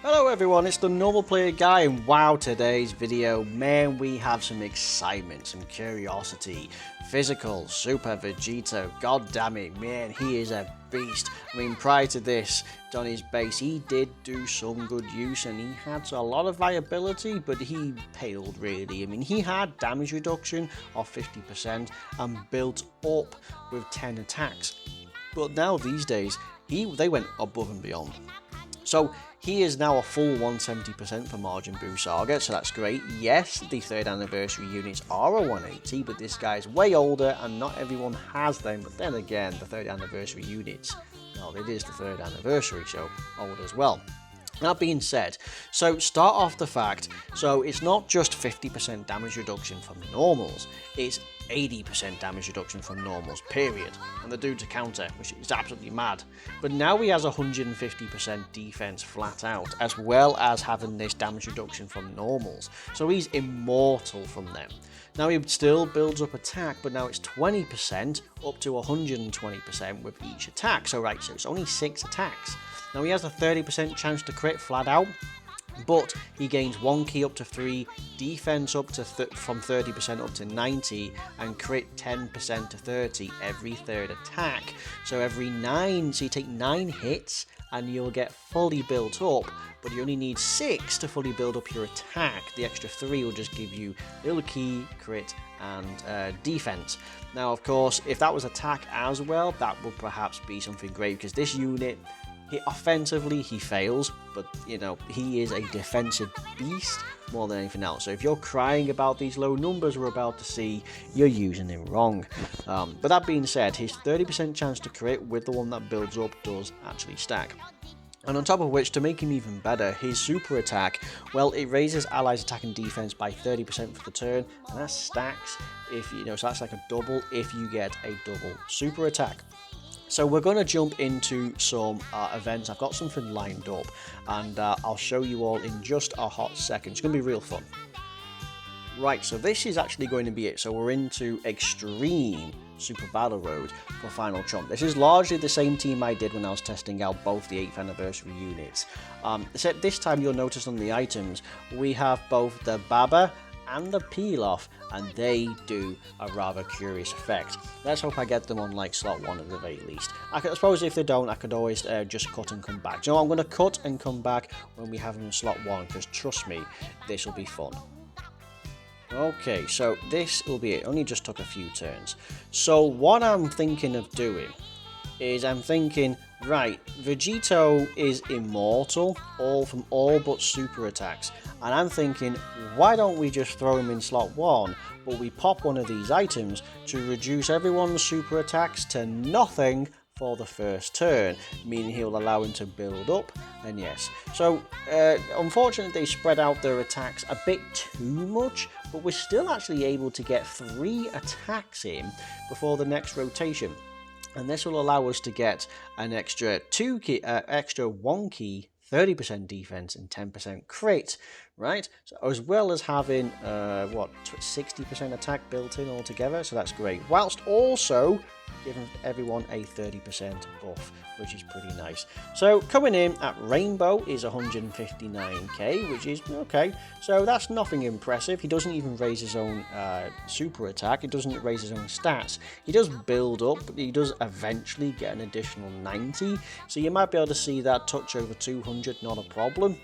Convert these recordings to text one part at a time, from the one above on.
Hello everyone, it's the Normal Player Guy, and wow, today's video, man, we have some excitement, some curiosity. Physical, Super Vegito, god damn it, man, he is a beast. I mean, prior to this, on his base, he did do some good use, and he had a lot of viability, but he paled really. I mean, he had damage reduction of 50% and built up with 10 attacks. But now, these days, they went above and beyond. So he is now a full 170% for Margin Boo Saga, so that's great. Yes, the 3rd anniversary units are a 180, but this guy is way older and not everyone has them. But then again, the 3rd anniversary units, well, it is the 3rd anniversary, so old as well. That being said, so start off the fact, so it's not just 50% damage reduction from normals, it's 80% damage reduction from normals, period. And the dude's a counter, which is absolutely mad. But now he has 150% defense flat out, as well as having this damage reduction from normals. So he's immortal from them. Now he still builds up attack, but now it's 20% up to 120% with each attack. So right, so it's only 6 attacks. Now he has a 30% chance to crit flat out, but he gains 1 key up to 3, defense up to from 30% up to 90, and crit 10% to 30 every 3rd attack. So every 9, so you take 9 hits and you'll get fully built up, but you only need 6 to fully build up your attack. The extra 3 will just give you little key, crit, and defense. Now, of course, if that was attack as well, that would perhaps be something great, because this unit, offensively, he fails, but you know, he is a defensive beast more than anything else. So if you're crying about these low numbers we're about to see, you're using him wrong. But that being said, his 30% chance to crit with the one that builds up does actually stack. And on top of which, to make him even better, his super attack, well, it raises allies' attack and defense by 30% for the turn, and that stacks if you know, so that's like a double if you get a double super attack. So we're going to jump into some events. I've got something lined up, and I'll show you all in just a hot second. It's going to be real fun. Right, so this is actually going to be it. So we're into Extreme Super Battle Road for Final Trump. This is largely the same team I did when I was testing out both the 8th anniversary units. Except this time you'll notice on the items, we have both the Baba and the Peel Off, and they do a rather curious effect. Let's hope I get them on like slot 1 at the very least. I suppose if they don't, I could always just cut and come back. Do you know what? I'm going to cut and come back when we have them in slot 1, because trust me, this will be fun. Okay, so this will be it. Only just took a few turns. So what I'm thinking of doing is right, Vegito is immortal, from all but super attacks. And I'm thinking, why don't we just throw him in slot 1, but we pop one of these items to reduce everyone's super attacks to nothing for the first turn, meaning he'll allow him to build up, and yes. So, unfortunately, they spread out their attacks a bit too much, but we're still actually able to get 3 attacks in before the next rotation. And this will allow us to get an extra 1 key, 30% defense and 10% crit, right? So as well as having 60% attack built in altogether, so that's great. Whilst also giving everyone a 30% buff, which is pretty nice. So coming in at Rainbow is 159k, which is okay. So that's nothing impressive. He doesn't even raise his own super attack. He doesn't raise his own stats. He does build up, but he does eventually get an additional 90. So you might be able to see that touch over 200, not a problem.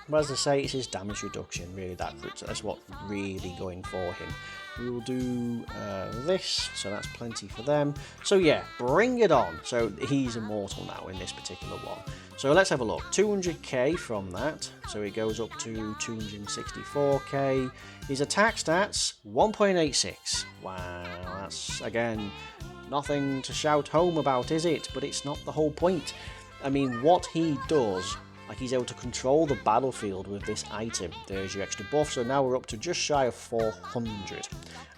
But as I say, it's his damage reduction, really, that's what's really going for him. We will do this, so that's plenty for them. So yeah, bring it on. So he's immortal now in this particular one. So let's have a look. 200k from that, so it goes up to 264k. His attack stats, 1.86. Wow, that's, again, nothing to shout home about, is it? But it's not the whole point. I mean, what he does, like, he's able to control the battlefield with this item. There's your extra buff, so now we're up to just shy of 400.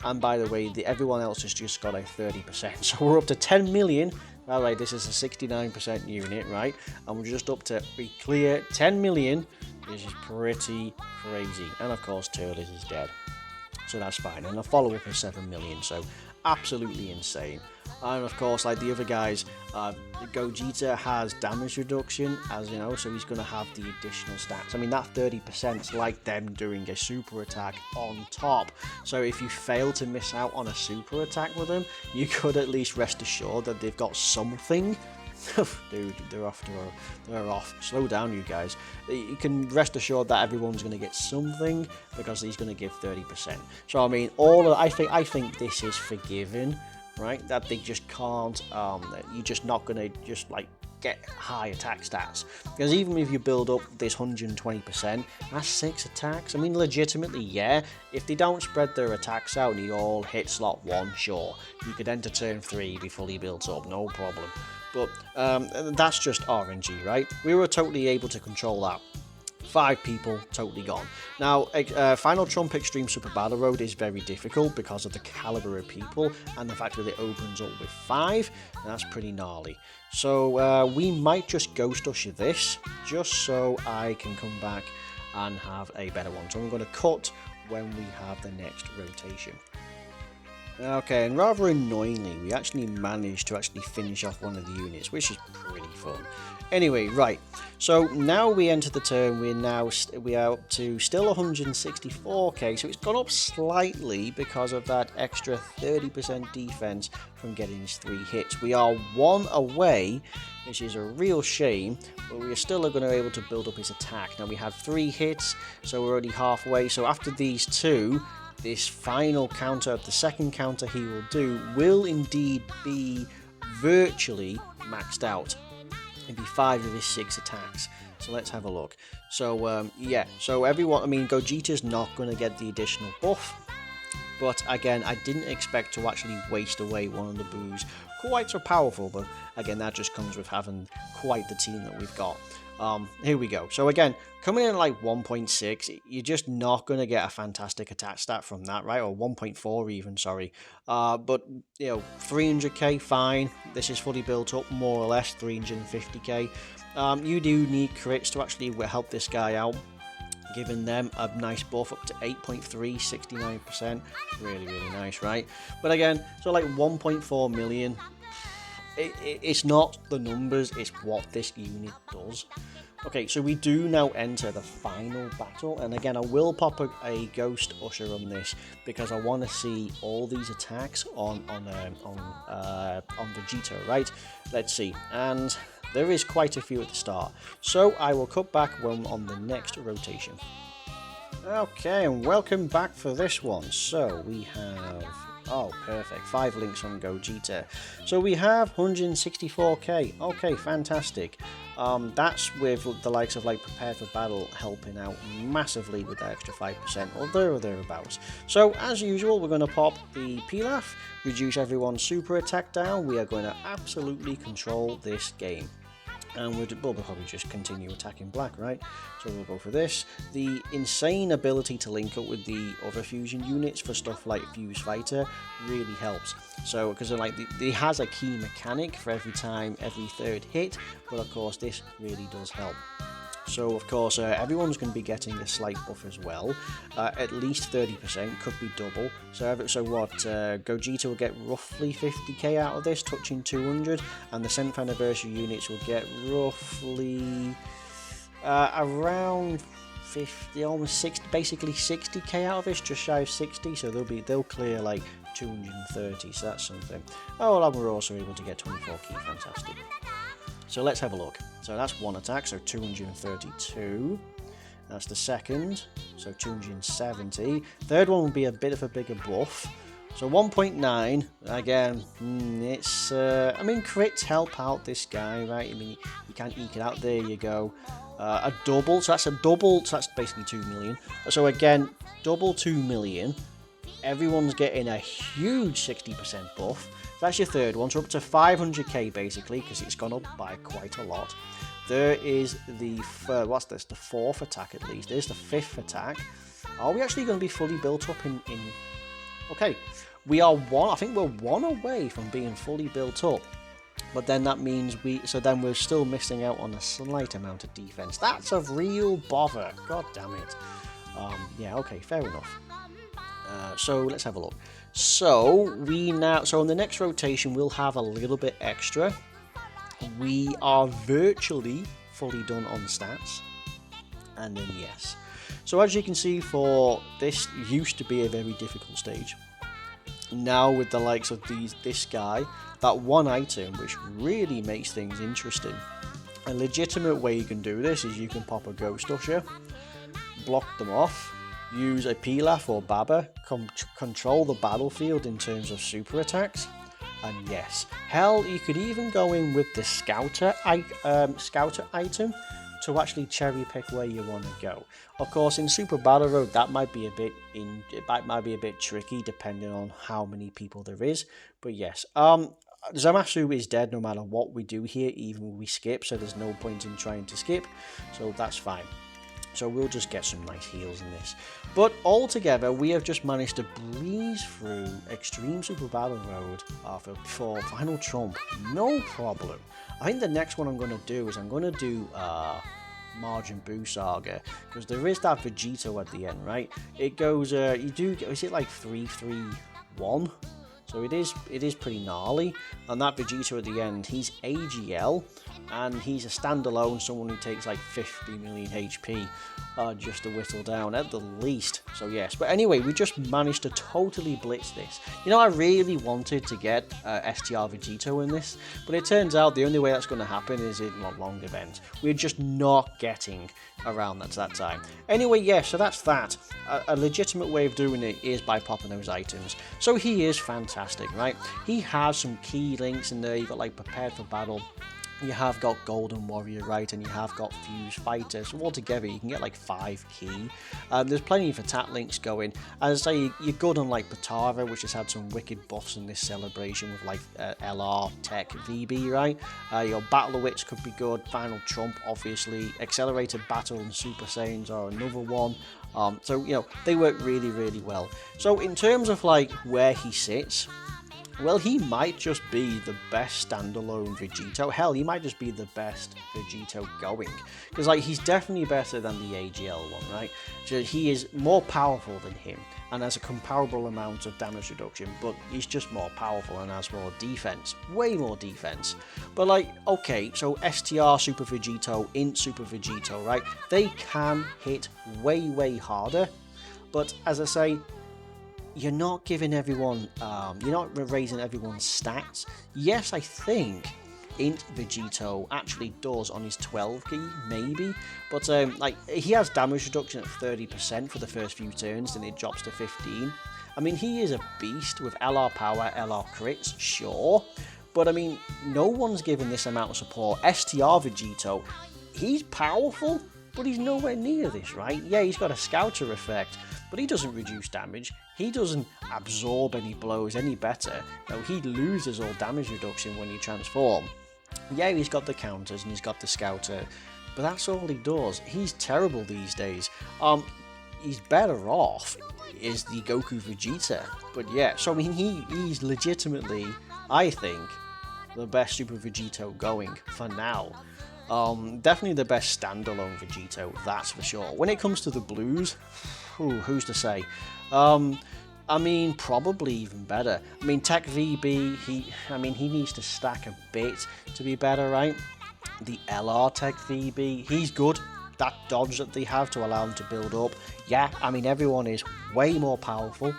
And by the way, everyone else has just got a 30%, so we're up to 10 million. By the way, this is a 69% unit, right? And we're just up to, be clear, 10 million. This is pretty crazy. And of course, Turles is dead, so that's fine. And a follow-up of 7 million, so absolutely insane. And of course, like the other guys, Gogeta has damage reduction, as you know, so he's going to have the additional stats. I mean, that 30% is like them doing a super attack on top. So if you fail to miss out on a super attack with them, you could at least rest assured that they've got something. Dude, they're off. Slow down, you guys. You can rest assured that everyone's going to get something because he's going to give 30%. So I mean, I think this is forgiven. Right, that they just can't, you're just not going to just like get high attack stats, because even if you build up this 120%, that's 6 attacks. I mean, legitimately, yeah, if they don't spread their attacks out and you all hit slot 1, sure, you could enter turn 3, be fully built up, no problem. But that's just RNG, right? We were totally able to control that. 5 people, totally gone. Now, Final Trump Extreme Super Battle Road is very difficult because of the caliber of people and the fact that it opens up with 5, and that's pretty gnarly. So we might just Ghost Usher this, just so I can come back and have a better one. So I'm going to cut when we have the next rotation. Okay, and rather annoyingly, we actually managed to finish off one of the units, which is pretty fun. Anyway, right, so now we enter the turn, we are up to still 164k, so it's gone up slightly because of that extra 30% defense from getting his 3 hits. We are 1 away, which is a real shame, but we are still going to be able to build up his attack. Now we have 3 hits, so we're already halfway, so after these 2, this final counter, the second counter he will do, will indeed be virtually maxed out. It'd be 5 of his 6 attacks. So let's have a look. So yeah, so everyone, I mean, Gogeta's not going to get the additional buff, but again, I didn't expect to actually waste away one of the boos quite so powerful, but again, that just comes with having quite the team that we've got. Here we go. So again, coming in at like 1.6, you're just not going to get a fantastic attack stat from that, right? Or 1.4 even, sorry. But, you know, 300k, fine. This is fully built up, more or less, 350k. You do need crits to actually help this guy out, giving them a nice buff up to 8.3, 69%. Really, really nice, right? But again, so like 1.4 million. It's not the numbers, it's what this unit does. Okay, so we do now enter the final battle, and again, I will pop a Ghost Usher on this because I want to see all these attacks on Vegito, right? Let's see, and there is quite a few at the start, so I will cut back when on the next rotation. Okay, and welcome back for this one. So we have, oh perfect, 5 links on Gogeta. So we have 164k. Okay, fantastic. That's with the likes of like Prepare for Battle helping out massively with that extra 5% or there or thereabouts. So as usual, we're going to pop the Pilaf, reduce everyone's super attack down. We are going to absolutely control this game. And we'll probably just continue attacking black, right? So we'll go for this. The insane ability to link up with the other fusion units for stuff like Fuse Fighter really helps. So, because like it has a key mechanic for every 3rd hit, but of course this really does help. So of course everyone's going to be getting a slight buff as well, at least 30%, could be double. So what, Gogeta will get roughly 50k out of this, touching 200, and the 7th anniversary units will get roughly around 50, almost 60, basically 60k out of this, just shy of 60. So they'll clear like 230, so that's something. Oh, and we're also able to get 24k, fantastic. So let's have a look. So that's one attack, so 232. That's the second, so 270. Third one will be a bit of a bigger buff. So 1.9, again, it's, I mean, crits help out this guy, right? I mean, you can't eke it out, there you go. A double, so that's a double, so that's basically 2 million. So again, double 2 million. Everyone's getting a huge 60% buff. That's your third one, so up to 500k basically, because it's gone up by quite a lot. There is the, what's this, the 4th attack at least. There's the 5th attack. Are we actually going to be fully built up in... Okay, we are I think we're 1 away from being fully built up. But then that means then we're still missing out on a slight amount of defense. That's a real bother, god damn it. Yeah, okay, fair enough. So let's have a look. So in the next rotation we'll have a little bit extra. We are virtually fully done on stats. And then yes. So as you can see, for this used to be a very difficult stage. Now with the likes of this guy, that one item which really makes things interesting. A legitimate way you can do this is you can pop a Ghost Usher, block them off, use a Pilaf or Baba, control the battlefield in terms of super attacks, and yes, hell, you could even go in with the Scouter item to actually cherry pick where you want to go. Of course, in Super Battle Road, that might be a bit tricky depending on how many people there is. But yes, Zamasu is dead no matter what we do here, even when we skip, so there's no point in trying to skip, so that's fine. So we'll just get some nice heals in this. But altogether, we have just managed to breeze through Extreme Super Battle Road for Final Trump. No problem. I think the next one I'm going to do is Margin Boo Saga, because there is that Vegito at the end, right? It goes, is it like 3-3-1? So it is pretty gnarly, and that Vegito at the end, he's AGL, and he's a standalone, someone who takes like 50 million HP, just to whittle down at the least. So yes, but anyway, we just managed to totally blitz this. You know, I really wanted to get STR Vegito in this, but it turns out the only way that's going to happen is in long events. We're just not getting around that time. Anyway, yeah, so that's that. A legitimate way of doing it is by popping those items. So he is fantastic, right? He has some key links in there. You've got like Prepared for Battle. You have got Golden Warrior, right, and you have got Fuse Fighter, so altogether you can get like 5 key. There's plenty of attack links going. As I say, you're good on like Batara, which has had some wicked buffs in this celebration with like LR, Tech, VB, right? Your Battle Wits could be good, Final Trump, obviously, Accelerated Battle and Super Saiyans are another one. So, you know, they work really, really well. So in terms of like where he sits, well, he might just be the best standalone Vegito. Hell, he might just be the best Vegito going. Because, like, he's definitely better than the AGL one, right? So he is more powerful than him and has a comparable amount of damage reduction, but he's just more powerful and has more defense. Way more defense. But, like, okay, so STR Super Vegito, Int Super Vegito, right? They can hit way, way harder. But, as I say, you're not giving everyone, you're not raising everyone's stats. Yes, I think Int Vegito actually does on his 12 key, maybe, but like he has damage reduction at 30% for the first few turns, then it drops to 15. I mean, he is a beast with LR power, LR crits, sure, but I mean, no one's given this amount of support. STR Vegito, he's powerful, but he's nowhere near this, right? Yeah, he's got a Scouter effect, but he doesn't reduce damage. He doesn't absorb any blows any better. No, he loses all damage reduction when you transform. Yeah, he's got the counters and he's got the Scouter, but that's all he does. He's terrible these days. He's better off is the Goku Vegeta. But yeah, so I mean, he's legitimately, I think, the best Super Vegito going for now. Definitely the best standalone Vegito, that's for sure. When it comes to the blues, who's to say? I mean, probably even better. I mean, Tech VB, he needs to stack a bit to be better, right? The LR Tech VB, he's good. That dodge that they have to allow him to build up. Yeah, I mean, everyone is way more powerful.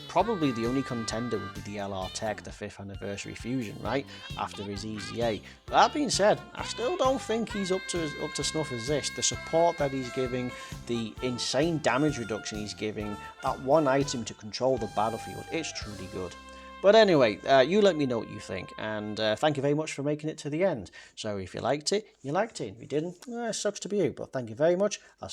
Probably the only contender would be the LR Tech, the 5th anniversary fusion, right? After his EZA. But that being said, I still don't think he's up to snuff as this. The support that he's giving, the insane damage reduction he's giving, that one item to control the battlefield, it's truly good. But anyway, you let me know what you think, and thank you very much for making it to the end. So if you liked it, you liked it. If you didn't, it sucks to be you, but thank you very much.